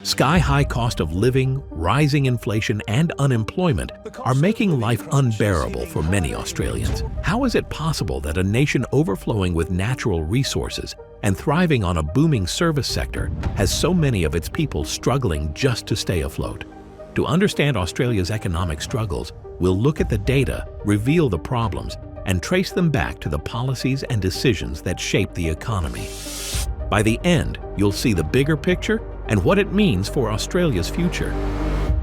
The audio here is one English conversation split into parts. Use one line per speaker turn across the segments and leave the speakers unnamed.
Sky-high cost of living, rising inflation, and unemployment are making life unbearable for many Australians. How is it possible that a nation overflowing with natural resources and thriving on a booming service sector has so many of its people struggling just to stay afloat? To understand Australia's economic struggles, we'll look at the data, reveal the problems, and trace them back to the policies and decisions that shape the economy. By the end, you'll see the bigger picture and what it means for Australia's future.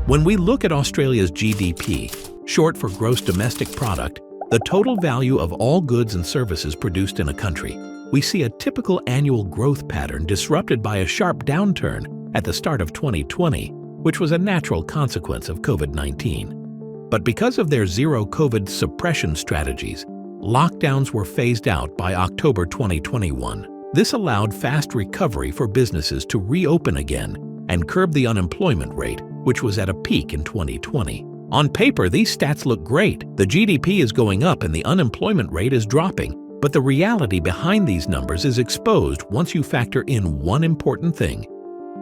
When we look at Australia's GDP, short for Gross Domestic Product, the total value of all goods and services produced in a country, we see a typical annual growth pattern disrupted by a sharp downturn at the start of 2020, which was a natural consequence of COVID-19. But because of their zero-COVID suppression strategies, lockdowns were phased out by October 2021. This allowed fast recovery for businesses to reopen again and curb the unemployment rate, which was at a peak in 2020. On paper, these stats look great. The GDP is going up and the unemployment rate is dropping. But the reality behind these numbers is exposed once you factor in one important thing: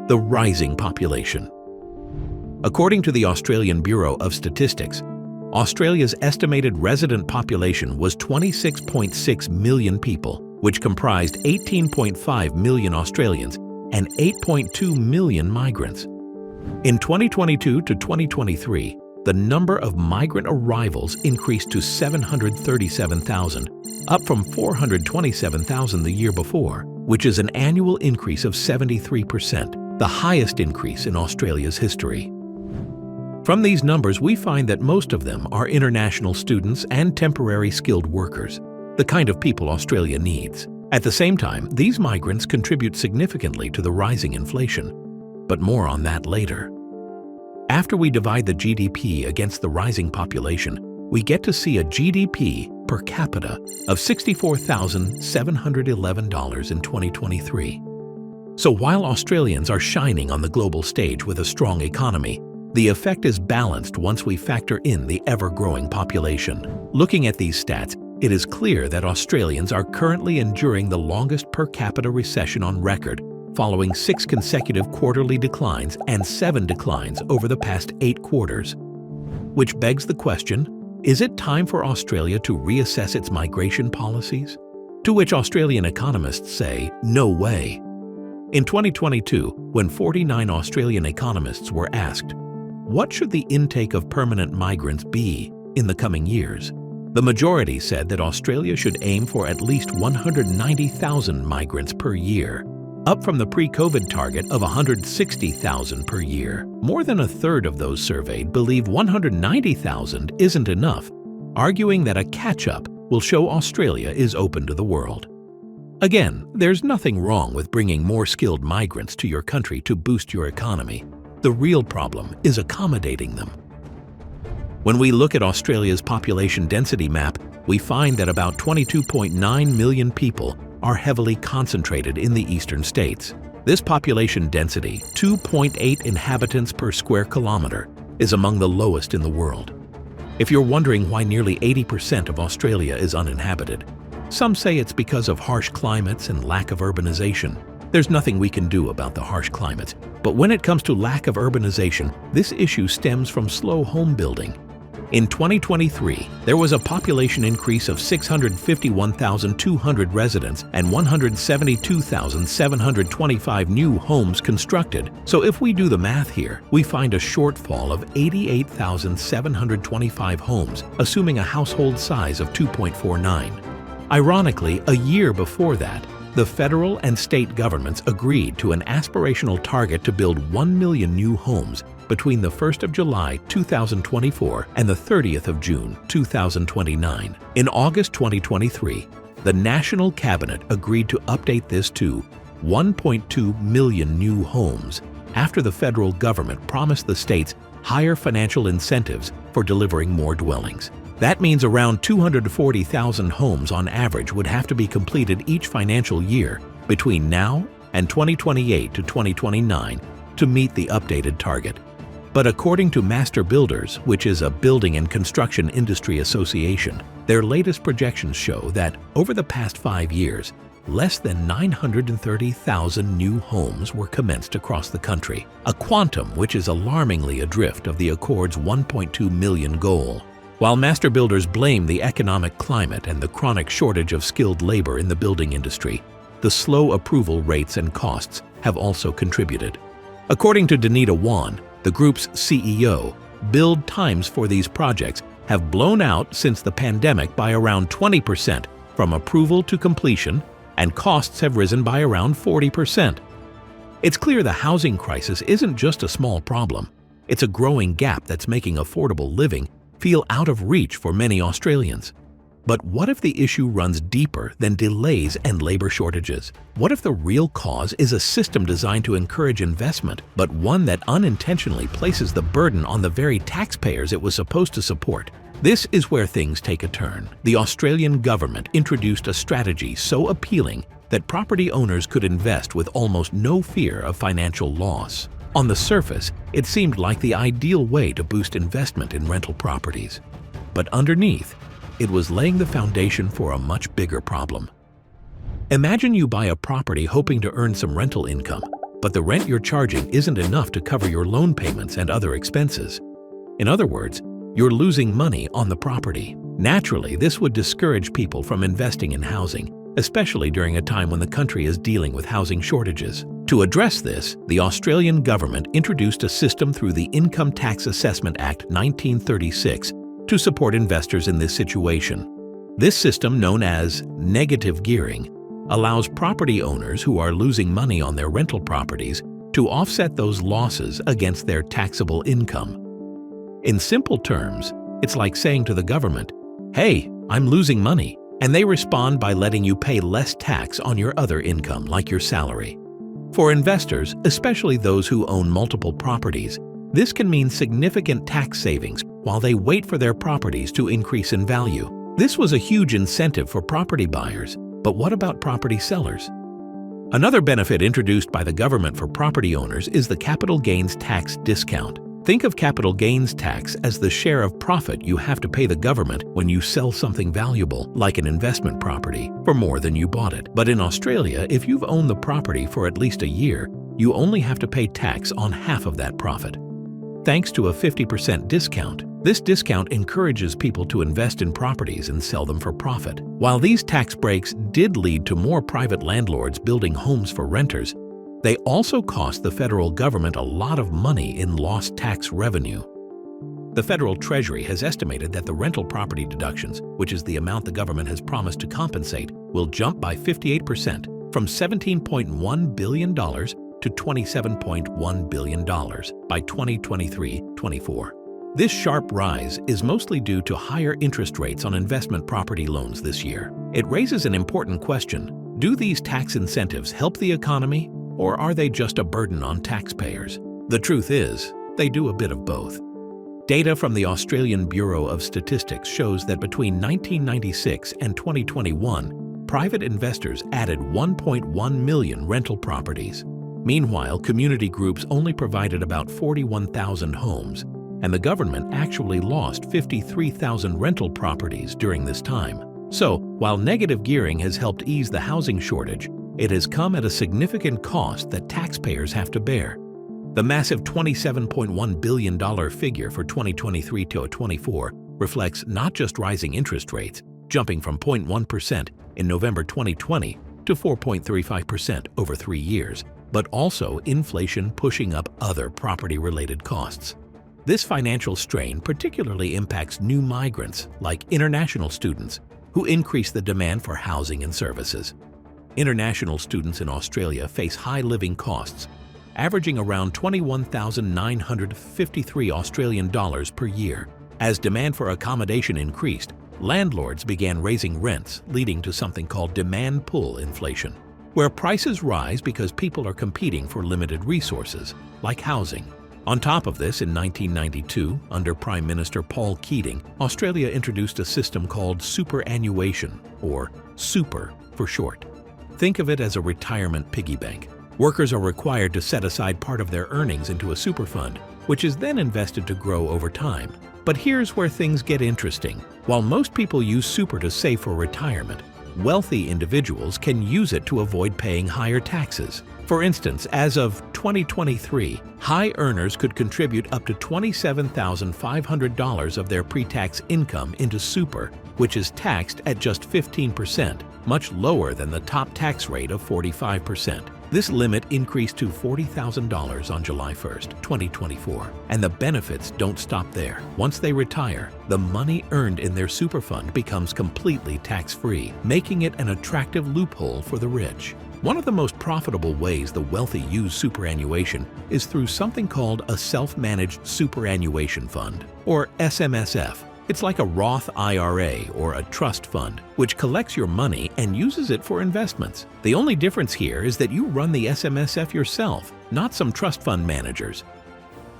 the rising population. According to the Australian Bureau of Statistics, Australia's estimated resident population was 26.6 million people, which comprised 18.5 million Australians and 8.2 million migrants. In 2022 to 2023, the number of migrant arrivals increased to 737,000, up from 427,000 the year before, which is an annual increase of 73%, the highest increase in Australia's history. From these numbers, we find that most of them are international students and temporary skilled workers, the kind of people Australia needs. At the same time, these migrants contribute significantly to the rising inflation, but more on that later. After we divide the GDP against the rising population, we get to see a GDP per capita of $64,711 in 2023. So while Australians are shining on the global stage with a strong economy, the effect is balanced once we factor in the ever-growing population. Looking at these stats, it is clear that Australians are currently enduring the longest per capita recession on record, following 6 consecutive quarterly declines and 7 declines over the past 8 quarters. Which begs the question, is it time for Australia to reassess its migration policies? To which Australian economists say, no way. In 2022, when 49 Australian economists were asked, what should the intake of permanent migrants be in the coming years? The majority said that Australia should aim for at least 190,000 migrants per year, up from the pre-COVID target of 160,000 per year. More than a third of those surveyed believe 190,000 isn't enough, arguing that a catch-up will show Australia is open to the world. Again, there's nothing wrong with bringing more skilled migrants to your country to boost your economy. The real problem is accommodating them. When we look at Australia's population density map, we find that about 22.9 million people are heavily concentrated in the eastern states. This population density, 2.8 inhabitants per square kilometer, is among the lowest in the world. If you're wondering why nearly 80% of Australia is uninhabited, some say it's because of harsh climates and lack of urbanization. There's nothing we can do about the harsh climates, but when it comes to lack of urbanization, this issue stems from slow home building. In 2023, there was a population increase of 651,200 residents and 172,725 new homes constructed. So if we do the math here, we find a shortfall of 88,725 homes, assuming a household size of 2.49. Ironically, a year before that, the federal and state governments agreed to an aspirational target to build 1 million new homes between the 1st of July 2024 and the 30th of June 2029. In August 2023, the National Cabinet agreed to update this to 1.2 million new homes after the federal government promised the states higher financial incentives for delivering more dwellings. That means around 240,000 homes on average would have to be completed each financial year between now and 2028 to 2029 to meet the updated target. But according to Master Builders, which is a building and construction industry association, their latest projections show that over the past 5 years, less than 930,000 new homes were commenced across the country, a quantum which is alarmingly adrift of the Accord's 1.2 million goal. While master builders blame the economic climate and the chronic shortage of skilled labor in the building industry, the slow approval rates and costs have also contributed. According to Danita Wan, the group's CEO, build times for these projects have blown out since the pandemic by around 20% from approval to completion, and costs have risen by around 40%. It's clear the housing crisis isn't just a small problem. It's a growing gap that's making affordable living feel out of reach for many Australians. But what if the issue runs deeper than delays and labor shortages? What if the real cause is a system designed to encourage investment, but one that unintentionally places the burden on the very taxpayers it was supposed to support? This is where things take a turn. The Australian government introduced a strategy so appealing that property owners could invest with almost no fear of financial loss. On the surface, it seemed like the ideal way to boost investment in rental properties. But underneath, it was laying the foundation for a much bigger problem. Imagine you buy a property hoping to earn some rental income, but the rent you're charging isn't enough to cover your loan payments and other expenses. In other words, you're losing money on the property. Naturally, this would discourage people from investing in housing, especially during a time when the country is dealing with housing shortages. To address this, the Australian government introduced a system through the Income Tax Assessment Act 1936 to support investors in this situation. This system, known as negative gearing, allows property owners who are losing money on their rental properties to offset those losses against their taxable income. In simple terms, it's like saying to the government, "Hey, I'm losing money," and they respond by letting you pay less tax on your other income, like your salary. For investors, especially those who own multiple properties, this can mean significant tax savings while they wait for their properties to increase in value. This was a huge incentive for property buyers, but what about property sellers? Another benefit introduced by the government for property owners is the capital gains tax discount. Think of capital gains tax as the share of profit you have to pay the government when you sell something valuable, like an investment property, for more than you bought it. But in Australia, if you've owned the property for at least a year, you only have to pay tax on half of that profit. Thanks to a 50% discount, this discount encourages people to invest in properties and sell them for profit. While these tax breaks did lead to more private landlords building homes for renters, they also cost the federal government a lot of money in lost tax revenue. The federal treasury has estimated that the rental property deductions, which is the amount the government has promised to compensate, will jump by 58%, from $17.1 billion to $27.1 billion by 2023-24. This sharp rise is mostly due to higher interest rates on investment property loans this year. It raises an important question. Do these tax incentives help the economy, or are they just a burden on taxpayers? The truth is, they do a bit of both. Data from the Australian Bureau of Statistics shows that between 1996 and 2021, private investors added 1.1 million rental properties. Meanwhile, community groups only provided about 41,000 homes, and the government actually lost 53,000 rental properties during this time. So, while negative gearing has helped ease the housing shortage, it has come at a significant cost that taxpayers have to bear. The massive $27.1 billion figure for 2023-24 reflects not just rising interest rates, jumping from 0.1% in November 2020 to 4.35% over 3 years, but also inflation pushing up other property-related costs. This financial strain particularly impacts new migrants, like international students, who increase the demand for housing and services. International students in Australia face high living costs, averaging around 21,953 Australian dollars per year. As demand for accommodation increased, landlords began raising rents, leading to something called demand pull inflation, where prices rise because people are competing for limited resources, like housing. On top of this, in 1992, under Prime Minister Paul Keating, Australia introduced a system called superannuation, or super for short. Think of it as a retirement piggy bank. Workers are required to set aside part of their earnings into a super fund, which is then invested to grow over time. But here's where things get interesting. While most people use super to save for retirement, wealthy individuals can use it to avoid paying higher taxes. For instance, as of 2023, high earners could contribute up to $27,500 of their pre-tax income into super, which is taxed at just 15%, much lower than the top tax rate of 45%. This limit increased to $40,000 on July 1, 2024, and the benefits don't stop there. Once they retire, the money earned in their super fund becomes completely tax-free, making it an attractive loophole for the rich. One of the most profitable ways the wealthy use superannuation is through something called a self-managed superannuation fund, or SMSF. It's like a Roth IRA or a trust fund, which collects your money and uses it for investments. The only difference here is that you run the SMSF yourself, not some trust fund managers.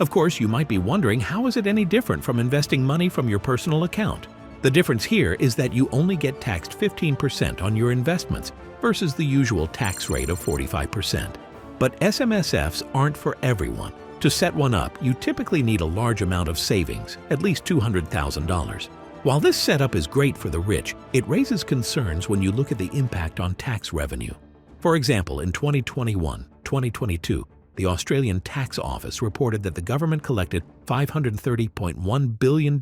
Of course, you might be wondering, how is it any different from investing money from your personal account? The difference here is that you only get taxed 15% on your investments versus the usual tax rate of 45%. But SMSFs aren't for everyone. To set one up, you typically need a large amount of savings, at least $200,000. While this setup is great for the rich, it raises concerns when you look at the impact on tax revenue. For example, in 2021-2022, the Australian Tax Office reported that the government collected $530.1 billion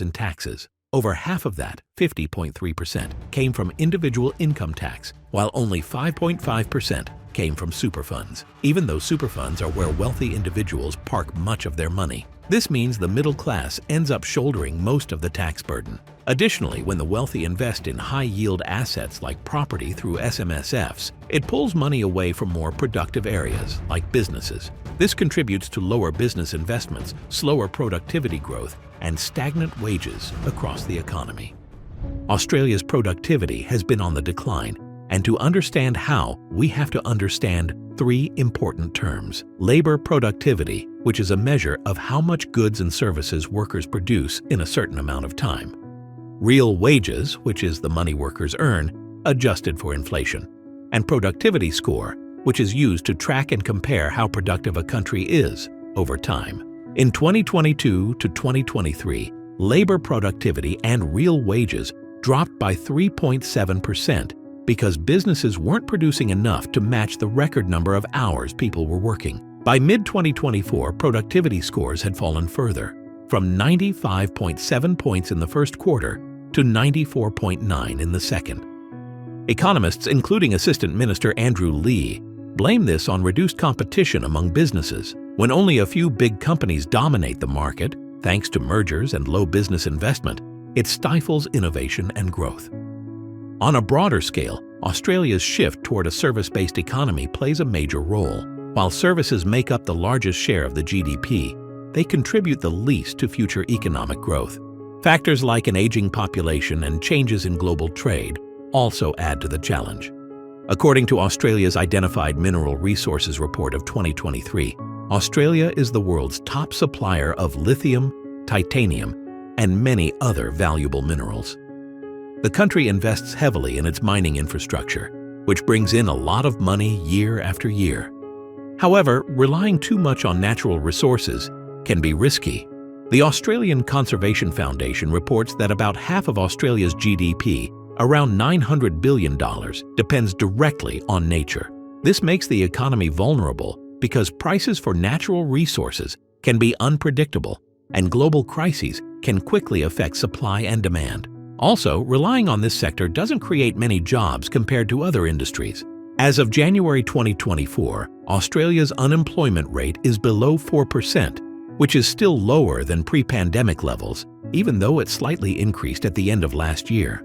in taxes. Over half of that, 50.3%, came from individual income tax, while only 5.5% came from super funds, even though super funds are where wealthy individuals park much of their money. This means the middle class ends up shouldering most of the tax burden. Additionally, when the wealthy invest in high-yield assets like property through SMSFs, it pulls money away from more productive areas, like businesses. This contributes to lower business investments, slower productivity growth, and stagnant wages across the economy. Australia's productivity has been on the decline, and to understand how, we have to understand three important terms. Labor productivity, which is a measure of how much goods and services workers produce in a certain amount of time. Real wages, which is the money workers earn, adjusted for inflation. And productivity score, which is used to track and compare how productive a country is over time. In 2022 to 2023, labor productivity and real wages dropped by 3.7%, because businesses weren't producing enough to match the record number of hours people were working. By mid-2024, productivity scores had fallen further, from 95.7 points in the first quarter to 94.9 in the second. Economists, including Assistant Minister Andrew Leigh, blame this on reduced competition among businesses. When only a few big companies dominate the market, thanks to mergers and low business investment, it stifles innovation and growth. On a broader scale, Australia's shift toward a service-based economy plays a major role. While services make up the largest share of the GDP, they contribute the least to future economic growth. Factors like an aging population and changes in global trade also add to the challenge. According to Australia's Identified Mineral Resources Report of 2023, Australia is the world's top supplier of lithium, titanium, and many other valuable minerals. The country invests heavily in its mining infrastructure, which brings in a lot of money year after year. However, relying too much on natural resources can be risky. The Australian Conservation Foundation reports that about half of Australia's GDP, around $900 billion, depends directly on nature. This makes the economy vulnerable because prices for natural resources can be unpredictable, and global crises can quickly affect supply and demand. Also, relying on this sector doesn't create many jobs compared to other industries. As of January 2024, Australia's unemployment rate is below 4%, which is still lower than pre-pandemic levels, even though it slightly increased at the end of last year.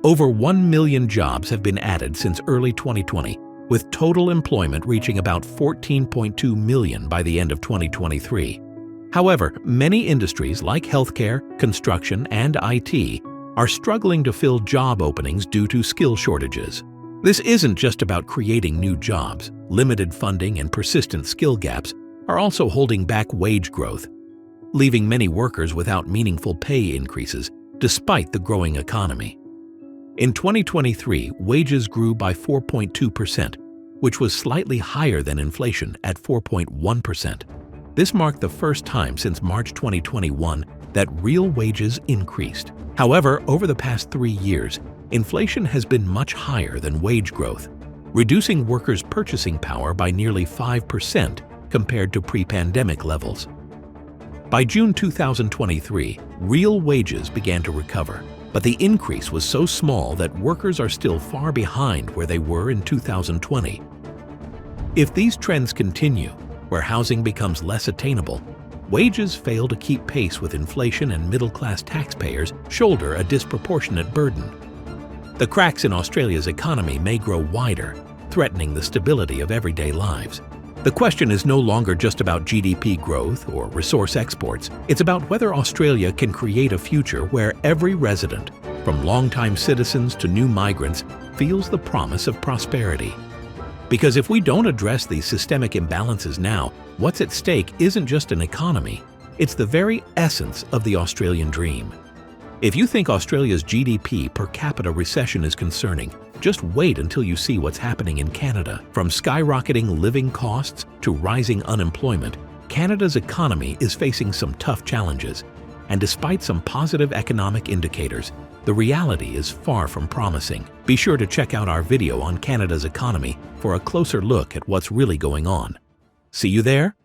Over 1 million jobs have been added since early 2020, with total employment reaching about 14.2 million by the end of 2023. However, many industries like healthcare, construction, and IT are struggling to fill job openings due to skill shortages. This isn't just about creating new jobs. Limited funding and persistent skill gaps are also holding back wage growth, leaving many workers without meaningful pay increases despite the growing economy. In 2023, wages grew by 4.2%, which was slightly higher than inflation at 4.1%. This marked the first time since March 2021 that real wages increased. However, over the past 3 years, inflation has been much higher than wage growth, reducing workers' purchasing power by nearly 5% compared to pre-pandemic levels. By June 2023, real wages began to recover, but the increase was so small that workers are still far behind where they were in 2020. If these trends continue, where housing becomes less attainable, wages fail to keep pace with inflation and middle-class taxpayers shoulder a disproportionate burden. The cracks in Australia's economy may grow wider, threatening the stability of everyday lives. The question is no longer just about GDP growth or resource exports. It's about whether Australia can create a future where every resident, from longtime citizens to new migrants, feels the promise of prosperity. Because if we don't address these systemic imbalances now, what's at stake isn't just an economy, it's the very essence of the Australian dream. If you think Australia's GDP per capita recession is concerning, just wait until you see what's happening in Canada. From skyrocketing living costs to rising unemployment, Canada's economy is facing some tough challenges. And despite some positive economic indicators, the reality is far from promising. Be sure to check out our video on Canada's economy for a closer look at what's really going on. See you there?